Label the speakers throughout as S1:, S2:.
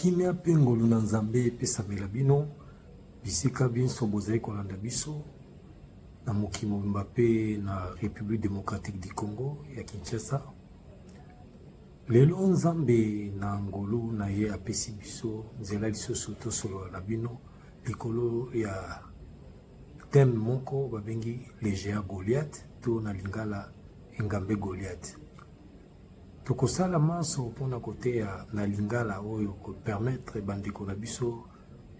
S1: kimia pengolu na nzambe pesamela bino bisika binso bozali kolanda biso na mokili mobimba pe na République démocratique du Congo ya Kinshasa. Lelo nzambe na ngolu na ye apesi biso nzela lisusu tosolola na bino likolo ya thème moko babengi le géant Goliath to na lingala engambe Goliath. Tokosala maso mpona koteya na lingala oyo ko permettre bandeko na biso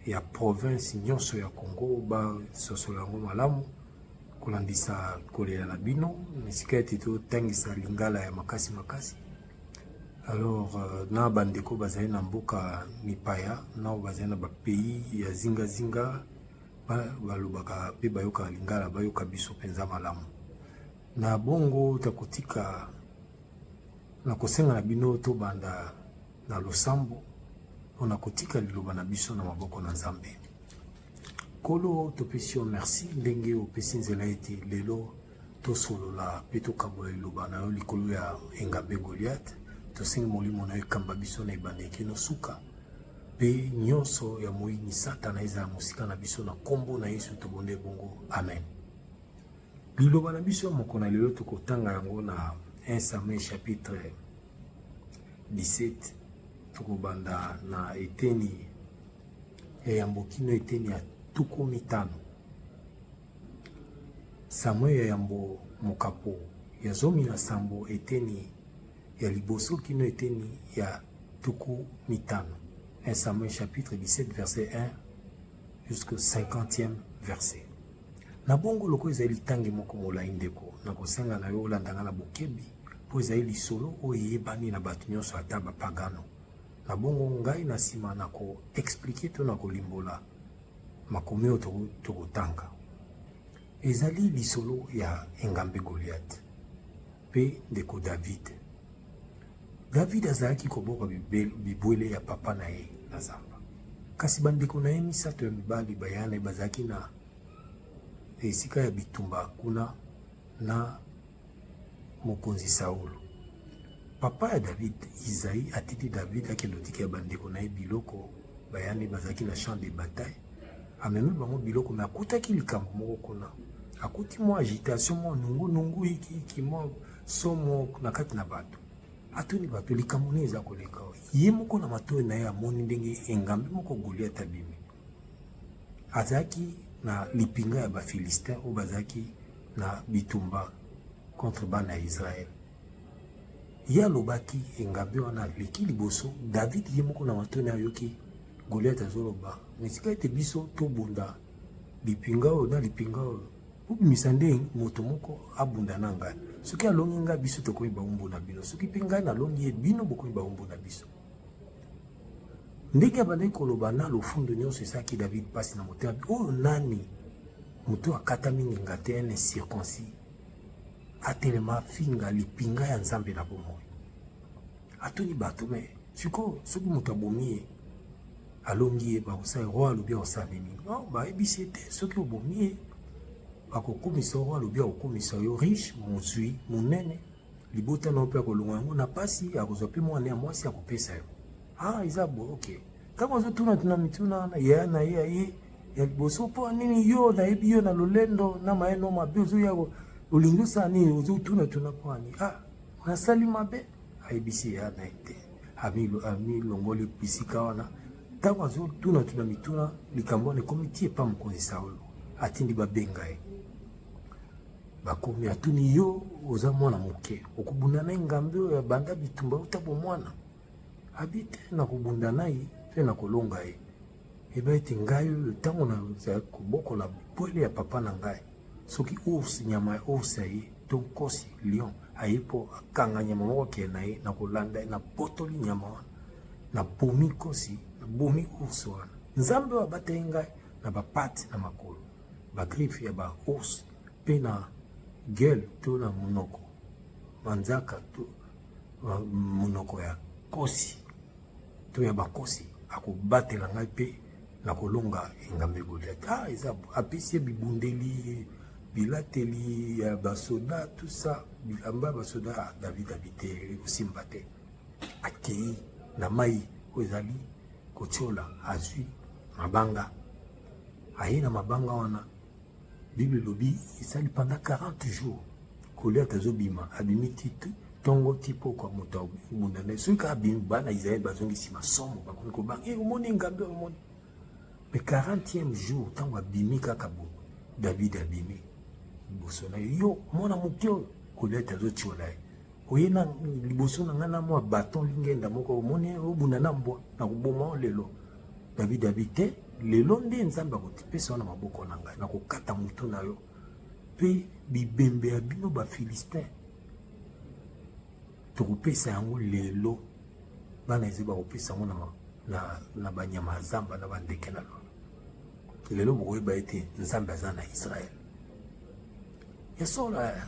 S1: ya province nyonso ya Congo ba sosolo yango malamu kolandisa kolela na bino esika ete totangisa lingala ya makasi makasi. Alors na bandeko bazali na mboka mipaya na bazali na bapays ya zinga balobaka pe bayoka lingala bayoka biso penza malamu na bongo takotika na kosenga na bino to banda na losambo ona kotika liloba na biso na maboko na Nzambe. Kolo topesi yo merci ndenge opesi nzela ete lelo tosolola pe tokabola liloba na yo likolo ya engambe Goliath. Tosengi molimo na ekamba biso na ebandeki no suka pe nyonso ya moyini satana eza mosika na biso na kombo na Yesu tobonde bongo amen. Liloba na biso moko na lelo tokotanga yango na 1 Samuel chapitre 17 tokobanda na eteni ya yambokino eteni ya tuku mitano. Samuel ya yambo mokapo ya zomi na sambo eteni ya liboso kino eteni ya tuku mitano. 1 Samuel chapitre 17 verset 1 jusqu'au 50e verset. Na bongo loko ezali tangi moko molai ndeko na kosenga na yo olandanga na bokebi po ezali lisolo oyo eyebani na bato nyonso ata bapagano. Na bongo ngai na nsima na ko expliquer to na kolimbola makomi oyo tokotanga. Ezali lisolo ya engambe Goliath pe ndeko David. David azalaki koboka bibwele ya papa na ye na zamba. Kasi bandeko na ye misato ya mibali bayana bazalaki na esika ya bitumba kuna na mokonzi Saulo. Papa ya David Isaïe atiti David akelotiki ya bandeko na ye biloko bayane bazalaki na champ de bataille. Amemi bango biloko me akutaki likambo moko kuna. Akuti mwa agitation mwa nungu iki mwa somo na kati na bato. Atuni bato likambo ne eza koleka. Ye moko na matoyi na ye amoni ndenge engambe moko Goliath abimi. Azaki na lipinga ya bafilistin ou bazaki na bitumba contre bana ya Israël. Ya lobaki engambe wana leki liboso David ye moko na matoyi na yoki Goliath azoloba mesika ete biso to bunda lipinga o na lipinga o ubimisa nde moto moko abunda na ngai soki alongi ngai biso tokoyi baumbu na bino soki mpe ngai nalongi ye bino bokoyi baumbu na biso. Ndenge abandaki koloba na lofundo nyonso esaki David pasi na motema oyo nani moto akatami ngenga te ene circoncis atelema finga lipinga ya Nzambe na bomoi. Atuni bato me siko soki moto abomi ye alongi ye bakosala roi alobi akosala nini non bayebisi ete soki obomi ye bakokomisa roi alobi akokomisa yo riche mozwi monene libota na mpe akolonga yango na pasi akozwa mpe mwana ya mwasi akopesa yo. Eza bo ok ntango azotuna mituna na ya na ye ya liboso mpo nini yo nayebi yo na lolendo na mayeno mabe ozoya olingi osala nini ozotuna mpo ani nasali mabe ayebisi ya na ete amilongoli bisika wana ntango azotuna mituna likambo wana ekomi tie pa mokonzi Saulo atindi babenga ye bakomi atuni yo oza mwana moke okobunda na engambe oyo ya banda bitumba utabo mwana abi te na kobunda na ye mpe na kolonga ye eba ete ngai oyo ntango na kobokola bwele ya papa na ngai soki ours nyama ya ours ya ye to nkosi lion aye mpo akanga nyama moko akee na ye na kolanda ye na botoli nyama wana na bomi kosi na bomi ours wana Nzambe oyo abata ye ngai na bapate na makolo bagriffe ya baours mpe na gueule to na monoko manzaka to monoko ya kosi to ya bakosi akobatela ngai mpe na kolonga engambe Goliath. Eza apesi bibundeli bilateli ya basoda tout ça bilamba basoda David habité osimba te akei na mai oyo ezali kotiola azwi mabanga aye na mabanga wana Bible lobi isali pendant 40 jours Goliath azobima abimi titu tongo tipo kwa moto munana soka abimi bana Israël bazongi sima somo bakoni ko ba omoni ngambe omoni mais 40e jour tango abimi kaka bo David abimi boso na yo mona mutio Goliath azotiola oyena liboso na ngana mo baton lingenda moko omoni obuna na mbwa na kuboma lelo David habite lelo nde nzamba kotipesa wana maboko na ngai na kokata mutu na yo pe bibembe ya bino ba Philistin tokopesa yango lelo bana ezeba kopesa yango na banyama zamba na bandeke na lolo lelo bokoyeba ete nzambe aza na Israel yasola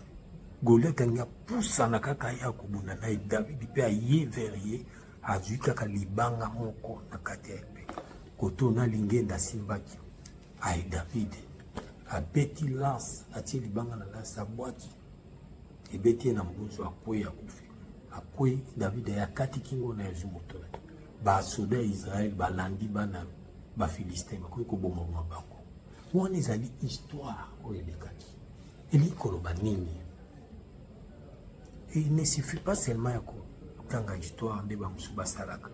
S1: Goliath nga pusana kaka ya kobuna na David pe aye verie azwi kaka libanga moko na kati ya pe koto na lingenda simbaki ay David abeti lance atie libanga na lance abwaki ebeti na mbuzo akwe ya kufi akwe David ya kati kingo na yezu moto ba soda Israël balandi bana ba Philistin bakoy ko bomba mabango wana ezali histoire oyelekaki elikoloba nini. Et il ne suffit pas seulement à tanga histoire de bamusuba salaka.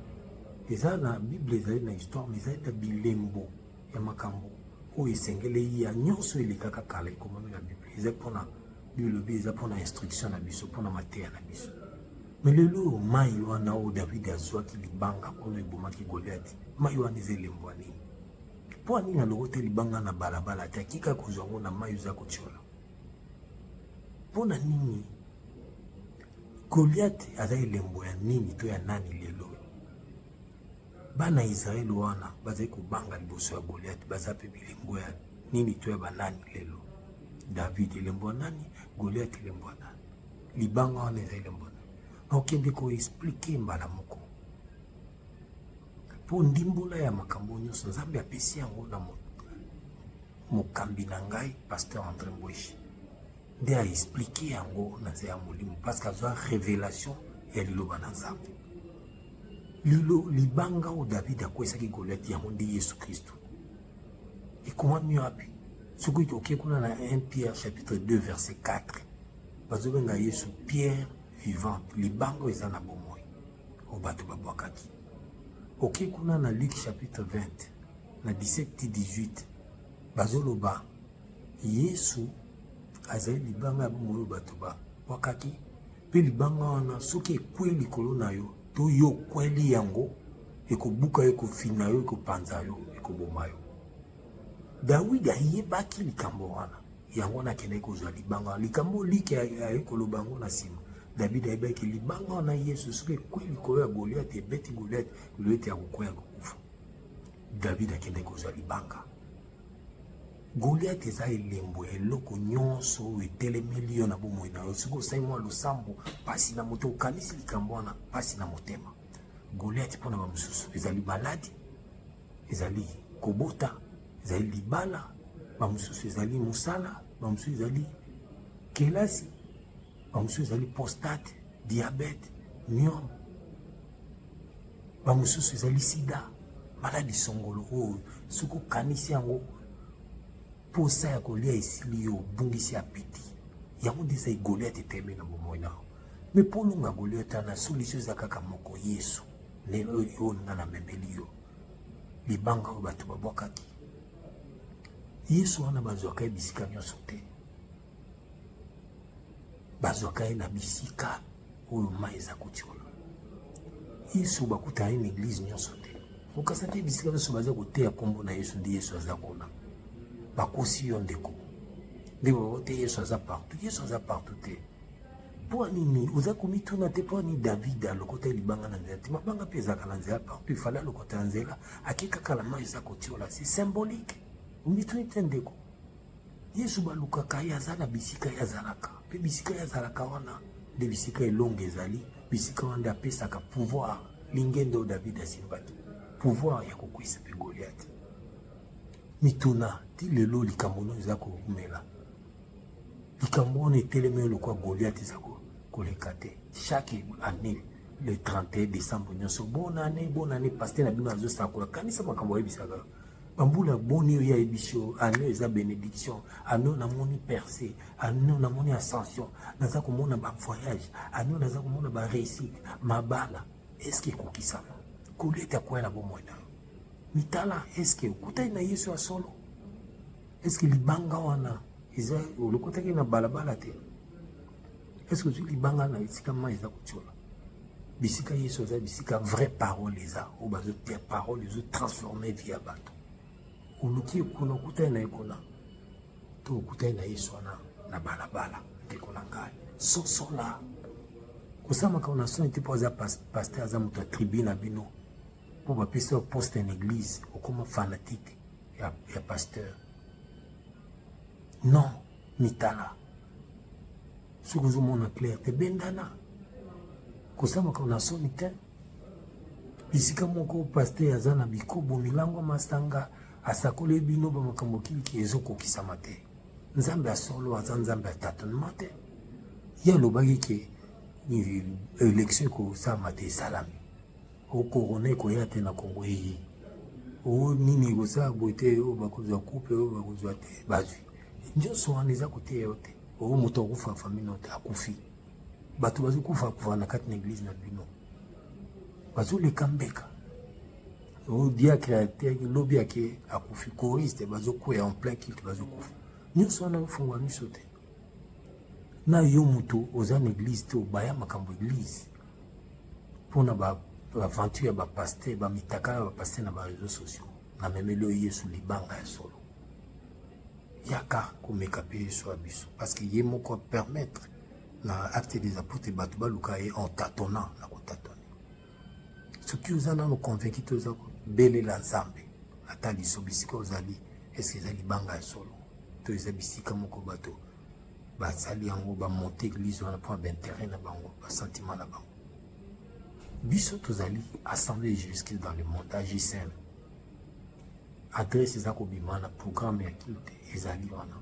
S1: Eza na Bible eza na histoire mais eza bilembo ya makambo o esengele ya nyonso elekaka kala ekomami na Bible. Eza pona Bible eza pona instruction na biso pona mateya na biso. Mais lelo mai wana o David azwaki libanga ono ebomaki Goliath. Mai wana eza elembo nini? Po ani na lokote libanga na balabala takika kozwango na mai uza kotiola. Pona nini? Goliath aza elembo ya nini to ya nani lelo? Bana Israël wana bazai kubanga liboso ya Goliath baza pe bilembo ya nini to ya banani lelo? David elembo ya nani? Goliath elembo ya nani? Libanga wana eza elembo nani? Okende ko expliquer mbala moko. Po ndimbola ya makambo nyonso Nzambe apesi yango na mokambi na ngai Pasteur André Mbweshi. De a expliquer yango na za molimo parce que azwa révélation ya liloba na Nzambe. Lilo libanga o David akwesaki Goliath yango ndi Yesu Kristo. Et comment mieux api? Soki toke kuna na 1 Pierre chapitre 2 verset 4. Bazobenga Yesu Pierre vivante libanga eza na bomoi. O bato babwakaki. Ok kuna na Luc chapitre 20 na 17-18 bazoloba Yesu azali libanga bomoyo bato ba wakaki pe libanga wana soki ekweli likolo na yo to yo kweli yango ekobuka ekofina yo ekopanza yo ekoboma yo. David ayebaki likambo wana yango na kende kozwa libanga likambo like ekoloba yango na sima. David ayebaki libanga wana Yesu soki ekweli likolo ya Goliath ebeti Goliath Goliath ya kokwea kokufa. David akende kozwa libanga. Goliath eza elembo eloko nyonso etelemeli yo na bomoi na yo soki osali mwa losambo pasi na moto okanisi likambo wana pasi na motema. Goliath mpona bamosusu ezali maladi ezali kobota ezali libala bamosusu ezali mosala bamosusu ezali kelasi bamosusu ezali prostate diabete myome bamosusu ezali sida maladi songolo oyo soki okanisi yango posa ya kolia esili yo bungisi apeti yango nde ezali Goliath eteme na bomoi na yo. Me polonga Goliath na solution eza kaka moko Yesu lelo oyo nga na memeli yo libanga oyo bato babwakaki Yesu wana bazwaka ye bisika nyonso te bazwaka ye na bisika oyo mai eza kotiola. Yesu bakuta ye na eglise nyonso te okasa te bisika nyonso baza koteya kombo na Yesu ndi Yesu aza kuna bakosi yo ndeko ndeko te Yesu aza partout. Yesu aza partout te po nini oza komituna te po ni David alokota libanga na nzela te mabanga mpe ezalaka na nzela partout ifala alokota ya nzela akekaka la mai eza kotiola c'est symbolique omituni te ndeko. Yesu balukaka ye aza na bisika ye azalaka mpe bisika ye azalaka wana nde bisika elongo ezali bisika wana nde apesaka pouvoir lingendo oyo David asimbaki pouvoir ya kokwisa mpe Goliath. Mituna ti lelo likambo no eza komela likambo wana etelemi lokwa Goliath eza koleka te chaque année le 31 décembre nyonso bonne année pasteur na bino azo sakola kanisa makambo yebisaka bambula boni ya ebisho année eza bénédiction année na moni percée année na moni ascension naza komona ba voyage année naza komona ba réussite mabala est-ce que kokisama koleta kwa na bomona mitala est-ce que okutai na Yesu ya solo est-ce que libanga wana eza olokotaki na balabala te est-ce que tu libanga na esika ma eza kochola bisika Yesu eza bisika vraie parole eza o bazo te parole ezo transformer vie ya bato oluki kuna okutai na ekona to okutai na Yesu na balabala te kona ngai sosola kusama kaona son te poza pasteur aza muto tribune na bino pour ba pesa poste en église ou comme fanatique ya pasteur non mitala sukuzu mona clair te bendana kusama kaona son te bisika moko pasteur aza na bikobo milango masanga asakole bino ba makambo kiki ezokokisama te nzambe asolo aza nzambe atatonement te ya lobaki ke élection ekosama te esalami okorona ekoya te na kongo eyi o nini ekosala boye te oyo bakozwa coupe oyo bakozwa te bazwi nyonso wana eza koteya yo te oyo moto akufa famille no te akufi bato bazokufa na kati na église na bino bazoleka mbeka o diacre te lobi ake akufi choriste bazokwea en plein culte bazokufa nyonso wana ofungwa miso te na yo moto oza na église te obaya makambo église mpona baventure ya bapaster bamitaka ya bapaster na bareseau sociaux na memeli oyo Yesu libanga ya solo yaka komeka mpe Yesu ya biso parce que ye moko apermettre na acte des apôtres bato baluka ye en tâtonnant na kotatone soki oza nano convaincu te oza kobelela nzambe ata liso bisika ozali eske eza libanga ya solo to eza bisika moko bato basali yango bamonte église wana mpo baintérêt na bango basentiment na bango biso tozali assemblée jésus-christ dans le monde AJCM adresse eza kobima na programme ya culte ezali wana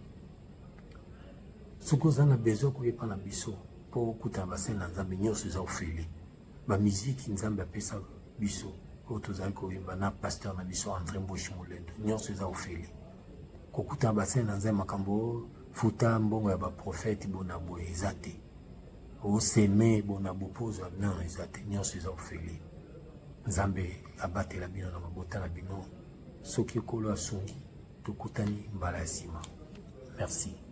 S1: soki oza na besoin koyepa na biso mpo okutana basali na nzambe nyonso eza ofeli bamiziki nzambe apesa biso oyo tozali koyemba na pasteur na biso André Mboshi Molendo nyonso eza ofeli kokutana basali na nzambe makambo futa mbongo ya baprofete bona boye eza te oseme bona bopozwa non eza te nyonso eza ofeli nzambe abatela bino na mabota na bino soki ekolo asungi tokutani mbala ya nsima merci.